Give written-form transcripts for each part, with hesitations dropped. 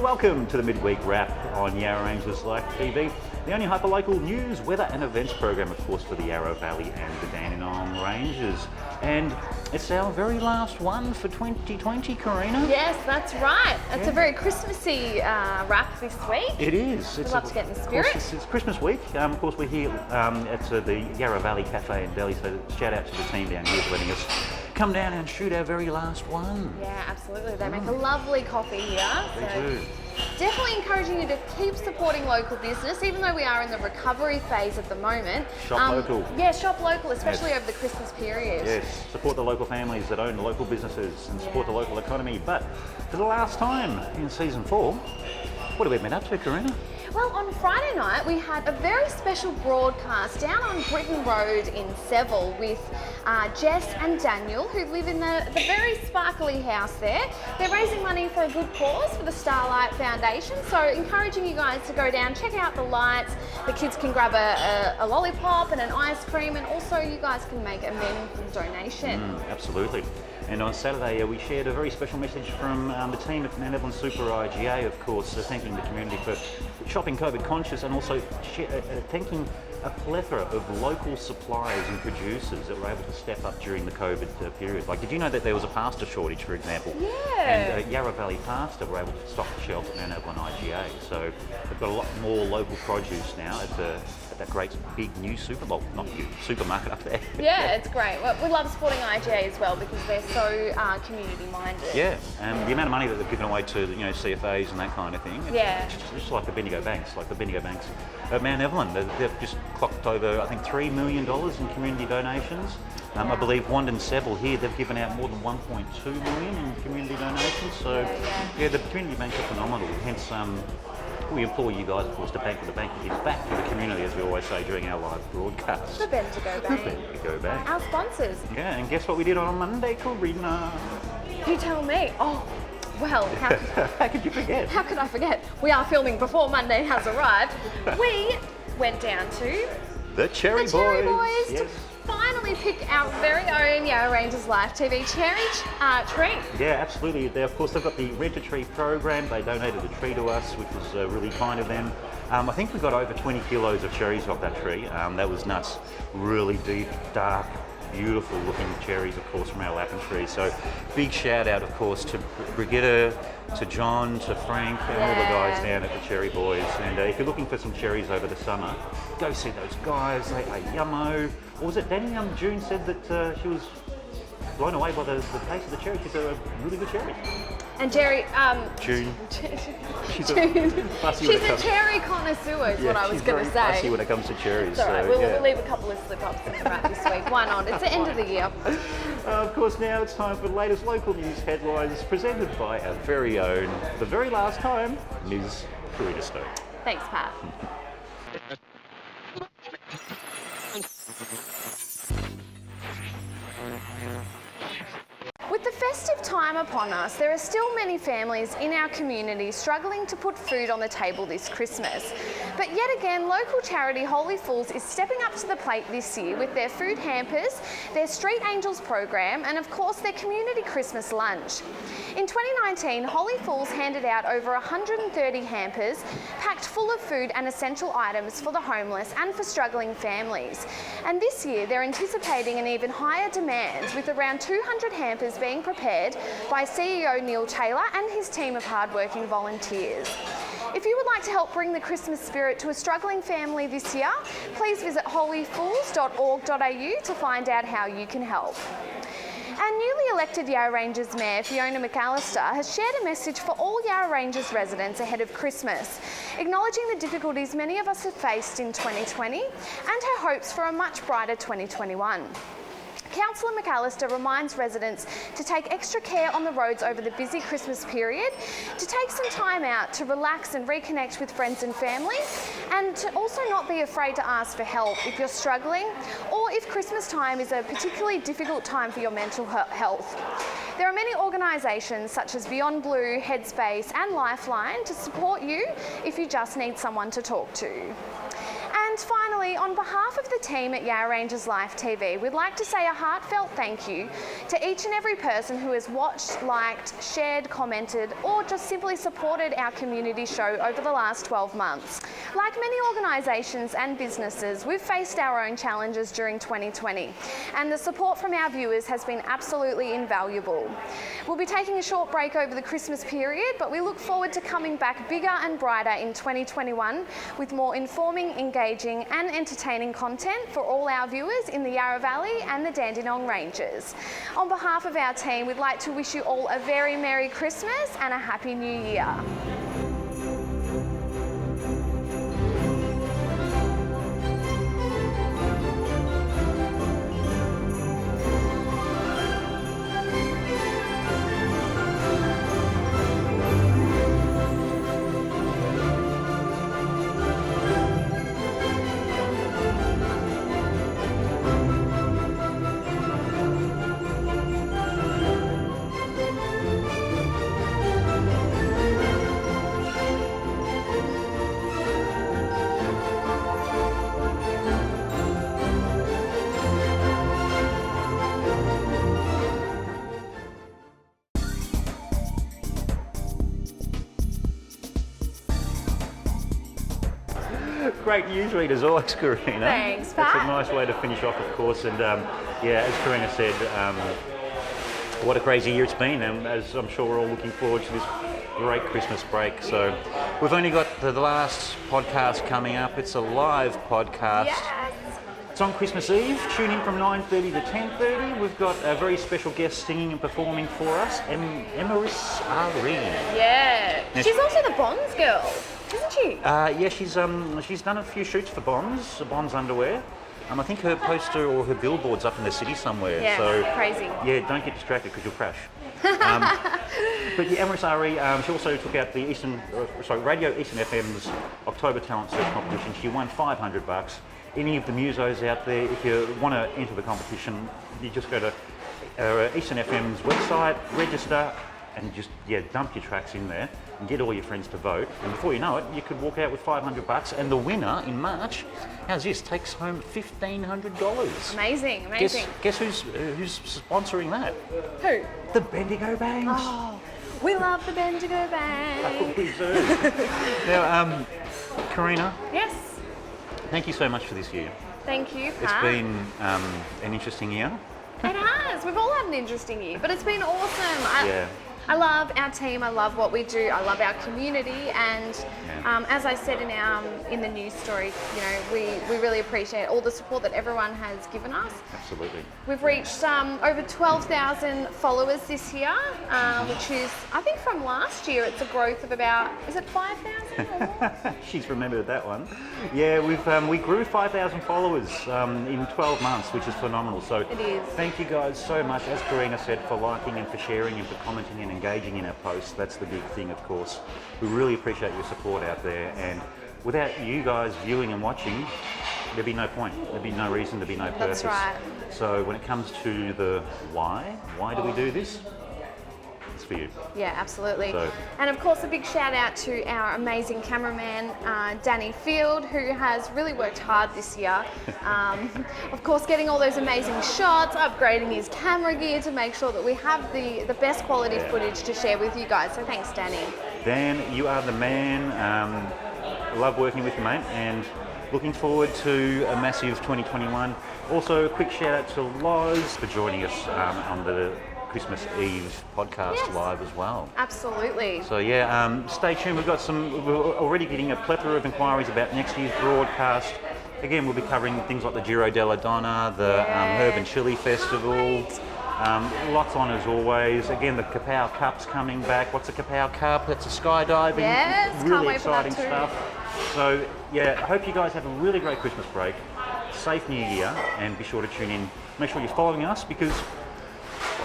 welcome to the midweek wrap on Yarra Ranges Life TV, the only hyperlocal news, weather and events program, of course, for the Yarra Valley and the Dandenong Ranges. And it's our very last one for 2020, Karina. Yes, that's right. It's a very Christmassy wrap this week. It is. We'd love to get in the spirit. It's Christmas week. Of course, we're here at the Yarra Valley Cafe and Deli, so shout out to the team down here for letting us come down and shoot our very last one. Yeah, absolutely. They make a lovely coffee here. They do. Definitely encouraging you to keep supporting local business, even though we are in the recovery phase at the moment. Shop local. Yeah, shop local, especially over the Christmas period. Yes, support the local families that own local businesses and support the local economy. But for the last time in season 4, what have we been up to, Karina? Well, on Friday night, we had a very special broadcast down on Britain Road in Seville with Jess and Daniel, who live in the very sparkly house there. They're raising money for a good cause for the Starlight Foundation, so encouraging you guys to go down, check out the lights. The kids can grab a lollipop and an ice cream, and also you guys can make a meaningful donation. Absolutely. And on Saturday, we shared a very special message from the team at Mt Evelyn SUPA IGA, of course, thanking the community for shopping COVID conscious, and also thanking a plethora of local suppliers and producers that were able to step up during the COVID period. Like, did you know that there was a pasta shortage, for example? Yeah. And Yarra Valley Pasta were able to stock the shelves at Mt Evelyn IGA. So they've got a lot more local produce now at that great big new supermarket up there. Yeah, it's great. Well, we love supporting IGA as well because they're so community minded. Yeah, and the amount of money that they've given away to CFAs and that kind of thing. It's just like the Bendigo Banks, at Mt Evelyn. They've just clocked over, I think, $3 million in community donations. I believe Wand and Seville here, they've given out more than 1.2 million in community donations. So yeah, the community banks are phenomenal. Hence, we implore you guys, of course, to bank with the bank and give back to the community, as we always say during our live broadcast. The Bendigo Bank. The Bendigo Bank. Our sponsors. Yeah, and guess what we did on Monday, Karina? You tell me. Oh, well, how could you forget? How could I forget? We are filming before Monday has arrived. We went down to the Cherry Boys. To finally pick our very own Yarra Ranges Life TV cherry tree. Yeah, absolutely. Of course, they've got the Rent a Tree program. They donated a tree to us, which was really kind of them. I think we got over 20 kilos of cherries off that tree. That was nuts. Really deep, dark, beautiful looking cherries, of course, from our Lappin tree. So big shout out, of course, to Brigitte, to John, to Frank, and all the guys down at the Cherry Boys. And if you're looking for some cherries over the summer, go see those guys. They are yummo. Or was it Danny June said that she was blown away by the taste of the cherry? She's a really good cherry. And Jerry, June. She's a cherry connoisseur is what I was going to say. Fussy when it comes to cherries. It's all right. We'll leave a couple of slip-ups in the wrap this week. Why not? It's the end of the year. Of course, now it's time for the latest local news headlines presented by our very own, the very last time, Ms. Karina Stone. Thanks, Pat. With the festive time upon us, there are still many families in our community struggling to put food on the table this Christmas. But yet again, local charity Holy Fools is stepping up to the plate this year with their food hampers, their Street Angels program, and of course their community Christmas lunch. In 2019, Holy Fools handed out over 130 hampers packed full of food and essential items for the homeless and for struggling families. And this year, they're anticipating an even higher demand, with around 200 hampers being prepared by CEO Neil Taylor and his team of hardworking volunteers. If you would like to help bring the Christmas spirit to a struggling family this year, please visit holyfools.org.au to find out how you can help. Our newly elected Yarra Ranges Mayor, Fiona McAllister, has shared a message for all Yarra Ranges residents ahead of Christmas, acknowledging the difficulties many of us have faced in 2020 and her hopes for a much brighter 2021. Councillor McAllister reminds residents to take extra care on the roads over the busy Christmas period, to take some time out to relax and reconnect with friends and family, and to also not be afraid to ask for help if you're struggling or if Christmas time is a particularly difficult time for your mental health. There are many organisations such as Beyond Blue, Headspace and Lifeline to support you if you just need someone to talk to. And finally, finally, on behalf of the team at Yarra Ranges Life TV, we'd like to say a heartfelt thank you to each and every person who has watched, liked, shared, commented, or just simply supported our community show over the last 12 months. Like many organisations and businesses, we've faced our own challenges during 2020, and the support from our viewers has been absolutely invaluable. We'll be taking a short break over the Christmas period, but we look forward to coming back bigger and brighter in 2021 with more informing, engaging and entertaining content for all our viewers in the Yarra Valley and the Dandenong Ranges. On behalf of our team, we'd like to wish you all a very Merry Christmas and a Happy New Year. Great newsread as always, Karina. Thanks, Pat. That's a Pat. nice way to finish off, of course. And yeah, as Karina said, what a crazy year it's been, and as I'm sure we're all looking forward to this great Christmas break. So we've only got the last podcast coming up. It's a live podcast. Yes. It's on Christmas Eve. Tune in from 9:30 to 10:30. We've got a very special guest singing and performing for us, Kris Kringles. Yeah. Now She's also the Bonds girl, isn't she? Yeah, she's done a few shoots for Bonds underwear. I think her poster or her billboard's up in the city somewhere. Yeah, so crazy. Yeah, don't get distracted because you'll crash. But yeah, Kris, she also took out the Radio Eastern FM's October Talent Search competition. She won $500. Any of the musos out there, if you want to enter the competition, you just go to Eastern FM's website, register, and just dump your tracks in there and get all your friends to vote. And before you know it, you could walk out with $500. And the winner in March, how's this? Takes home $1,500. Amazing. Guess who's sponsoring that? Who? The Bendigo Bangs. Oh, we love the Bendigo Bangs. We do. Now, Karina. Yes. Thank you so much for this year. Thank you, Pat. It's been an interesting year. It has. We've all had an interesting year, but it's been awesome. I love our team. I love what we do. I love our community, and as I said in the news story, we really appreciate all the support that everyone has given us. Absolutely. We've reached over 12,000 followers this year, which is, I think, from last year. It's a growth of about, is it 5,000 or more? She's remembered that one. Yeah, we grew 5,000 followers in 12 months, which is phenomenal. So it is. Thank you guys so much, as Karina said, for liking and for sharing and for commenting and engaging in our posts. That's the big thing, of course. We really appreciate your support out there, and without you guys viewing and watching, there'd be no point. There'd be no reason, there'd be no purpose. That's right. So when it comes to the why do we do this? It's for you. Yeah, absolutely. So. And of course, a big shout out to our amazing cameraman, Danny Field, who has really worked hard this year. Of course, getting all those amazing shots, upgrading his camera gear to make sure that we have the best quality footage to share with you guys. So thanks, Danny. Dan, you are the man. Love working with you, mate, and looking forward to a massive 2021. Also, a quick shout out to Loz for joining us on the Christmas Eve podcast live as well. Absolutely. So stay tuned. We're already getting a plethora of inquiries about next year's broadcast. Again, we'll be covering things like the Giro della Donna, the Herb and Chili Festival. Lots on as always. Again, the Kapow Cup's coming back. What's a Kapow Cup? It's a skydiving. Yes, really can't wait for that exciting too. stuff. So I hope you guys have a really great Christmas break. Safe New Year, and be sure to tune in. Make sure you're following us, because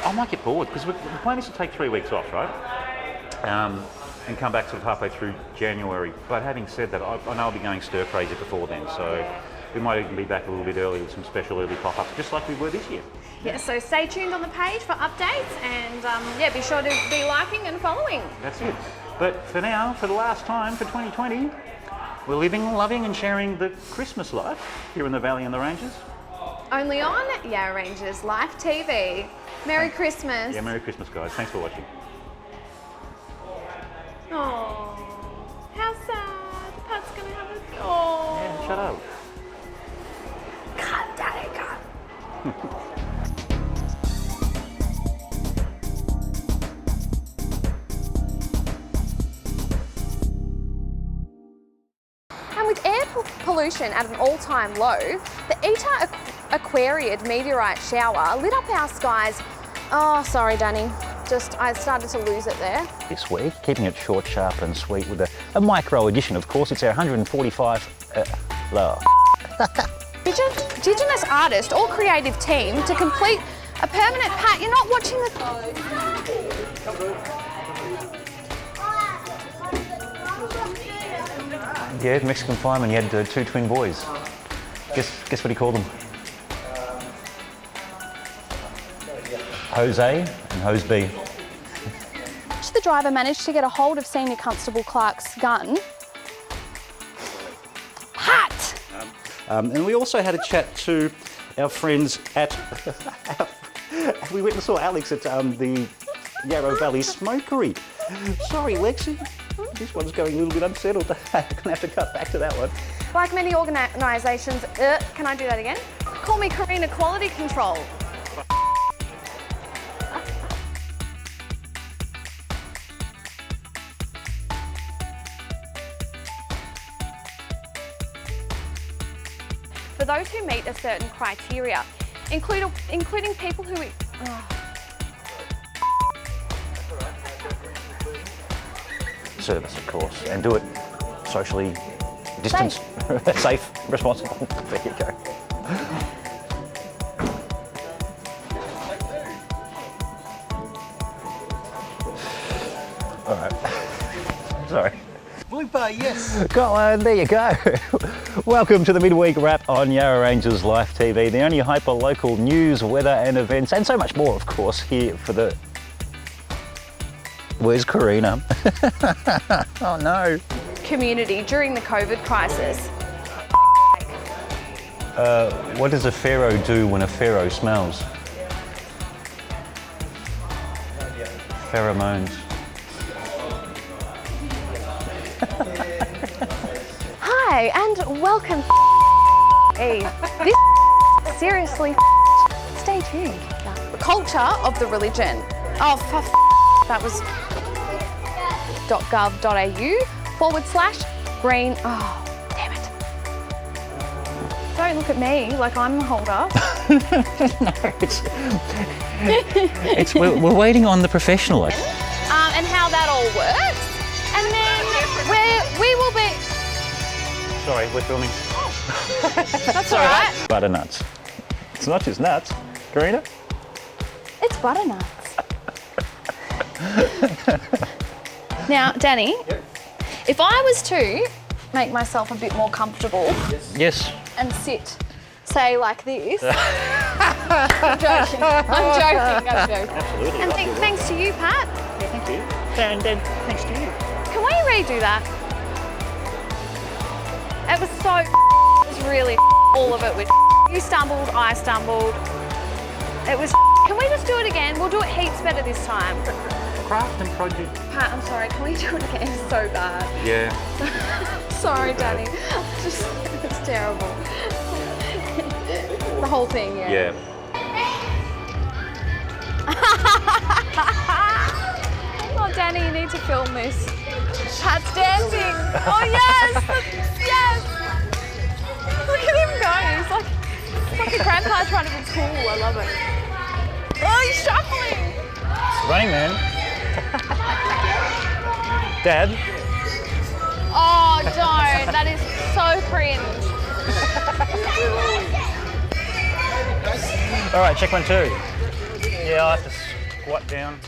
I might get bored, because the plan is to take 3 weeks off, right? And come back sort of halfway through January. But having said that, I know I'll be going stir crazy before then, so we might even be back a little bit early with some special early pop-ups, just like we were this year. Yeah, so stay tuned on the page for updates, and be sure to be liking and following. That's it. But for now, for the last time, for 2020, We're living, loving and sharing the Christmas life here in the Valley and the Ranges. Only on Yarra Ranges Life TV. Merry Christmas. Yeah, Merry Christmas, guys. Thanks for watching. Oh, how sad. Pat's gonna have a... Oh. Yeah, shut up. Cut, Daddy, cut. And with air pollution at an all-time low, the Eta Aquariid meteorite shower lit up our skies. Oh, sorry, Danny. I started to lose it there. This week, keeping it short, sharp and sweet with a micro edition, of course. It's our 145 Indigenous artist or creative team to complete a permanent... Pat, you're not watching the... Yeah, Mexican fireman, he had 2 twin boys. Guess what he called them? Jose and Hose B. The driver managed to get a hold of Senior Constable Clark's gun. Pat! And we also had a chat to our friends at... we went and saw Alex at the Yarra Valley Smokery. Sorry, Lexi. This one's going a little bit unsettled. I'm going to have to cut back to that one. Like many organisations... can I do that again? Call me Karina Quality Control. For those who meet a certain criteria, including people who... Service, of course, and do it socially distanced, safe, responsible. There you go. All right. Sorry. Blooper, yes. Got one, there you go. Welcome to the midweek wrap on Yarra Ranges Life TV, the only hyper-local news, weather and events, and so much more, of course, here for the... Where's Karina? Oh no. Community during the COVID crisis. What does a pharaoh do when a pharaoh smells? Pheromones. Hi, and welcome. Hey, this seriously. Stay tuned. The culture of the religion. Oh, that was .gov.au/green. Oh, damn it. Don't look at me like I'm the holder. No, we're waiting on the professional. And how that all works. And then we will be... Sorry, we're filming. That's all right. Butternuts. It's not just nuts. Karina? It's butternuts. Now, Danny, if I was to make myself a bit more comfortable Yes. and sit, say like this. I'm joking. Absolutely. And thanks to you, Pat. Yeah, thank you. And thanks to you. Can we redo that? It was so... It was really... All of it was... You stumbled, I stumbled. It was... Can we just do it again? We'll do it heaps better this time. Craft and project. Pat, I'm sorry. Can we do it again? It's so bad. Yeah. Sorry, Danny. It's terrible. The whole thing, yeah. Yeah. Oh, Danny, you need to film this. Pat's dancing. Oh, yes. Yes. Look at him go. He's like a grandpa trying to be cool. I love it. Oh, he's shuffling. Running Man. Dad. Oh, don't. That is so cringe. All right, check 1, 2. Yeah, I'll have to squat down.